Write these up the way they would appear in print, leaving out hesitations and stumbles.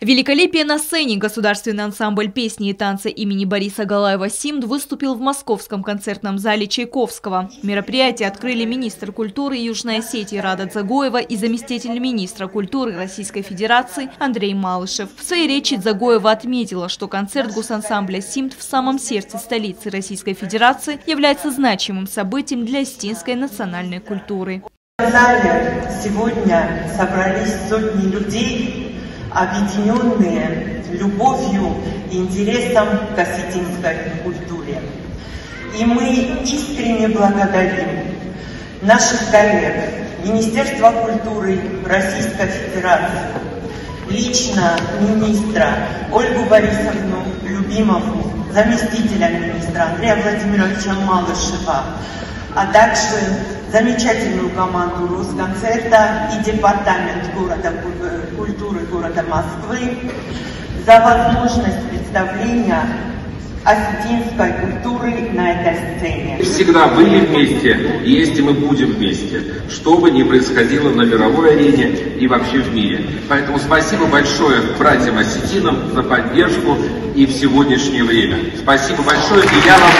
Великолепие на сцене. Государственный ансамбль песни и танца имени Бориса Галаева «Симд» выступил в Московском концертном зале Чайковского. Мероприятие открыли министр культуры Южной Осетии Рада Дзагоева и заместитель министра культуры Российской Федерации Андрей Малышев. В своей речи Дзагоева отметила, что концерт госансамбля «Симд» в самом сердце столицы Российской Федерации является значимым событием для осетинской национальной культуры. В зале сегодня собрались сотни людей, объединенные любовью и интересом к осетинской культуре. И мы искренне благодарим наших коллег Министерства культуры Российской Федерации, лично министра Ольгу Борисовну Любимову, заместителя министра Андрея Владимировича Малышева, а также замечательную команду Росконцерта и департамент культуры города Москвы за возможность представления осетинской культуры на этой сцене. Всегда были вместе, и если мы будем вместе, что бы ни происходило на мировой арене и вообще в мире. Поэтому спасибо большое братьям осетинам за поддержку и в сегодняшнее время. Спасибо большое, и я вам...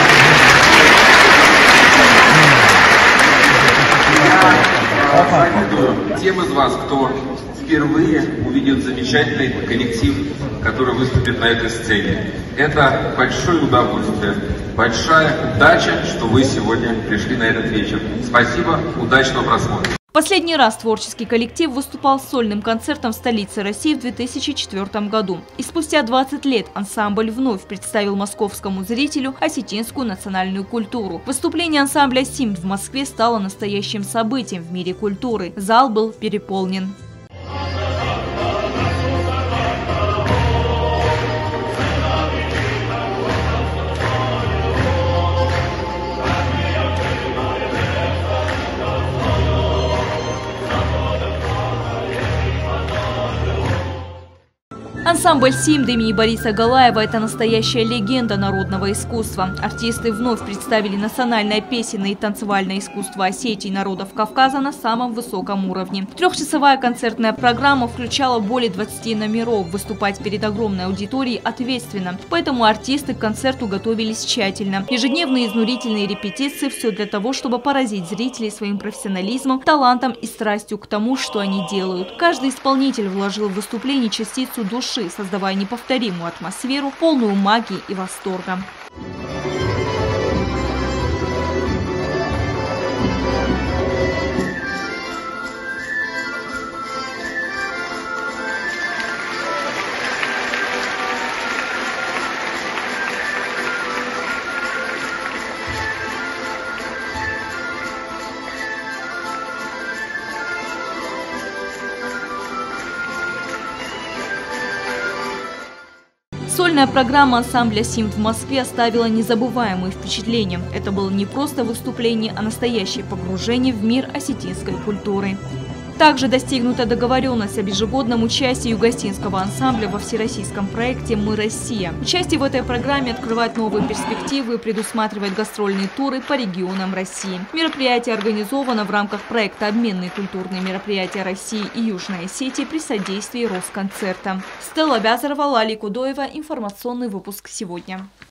Тем из вас, кто впервые увидит замечательный коллектив, который выступит на этой сцене. Это большое удовольствие, большая удача, что вы сегодня пришли на этот вечер. Спасибо, удачного просмотра. Последний раз творческий коллектив выступал с сольным концертом в столице России в 2004 году. И спустя 20 лет ансамбль вновь представил московскому зрителю осетинскую национальную культуру. Выступление ансамбля «Симд» в Москве стало настоящим событием в мире культуры. Зал был переполнен. Ансамбль «Симд» имени Бориса Галаева – это настоящая легенда народного искусства. Артисты вновь представили национальное песенное и танцевальное искусство Осетии и народов Кавказа на самом высоком уровне. Трехчасовая концертная программа включала более 20 номеров. Выступать перед огромной аудиторией ответственно. Поэтому артисты к концерту готовились тщательно. Ежедневные изнурительные репетиции – все для того, чтобы поразить зрителей своим профессионализмом, талантом и страстью к тому, что они делают. Каждый исполнитель вложил в выступление частицу души, создавая неповторимую атмосферу, полную магии и восторга. Сольная программа ансамбля «Симд» в Москве оставила незабываемые впечатления. Это было не просто выступление, а настоящее погружение в мир осетинской культуры. Также достигнута договоренность об ежегодном участии югостинского ансамбля во всероссийском проекте «Мы Россия». Участие в этой программе открывает новые перспективы и предусматривает гастрольные туры по регионам России. Мероприятие организовано в рамках проекта «Обменные культурные мероприятия России и Южной Осетии» при содействии Росконцерта. Стелла Бязарова, Лали Кудоева. Информационный выпуск сегодня.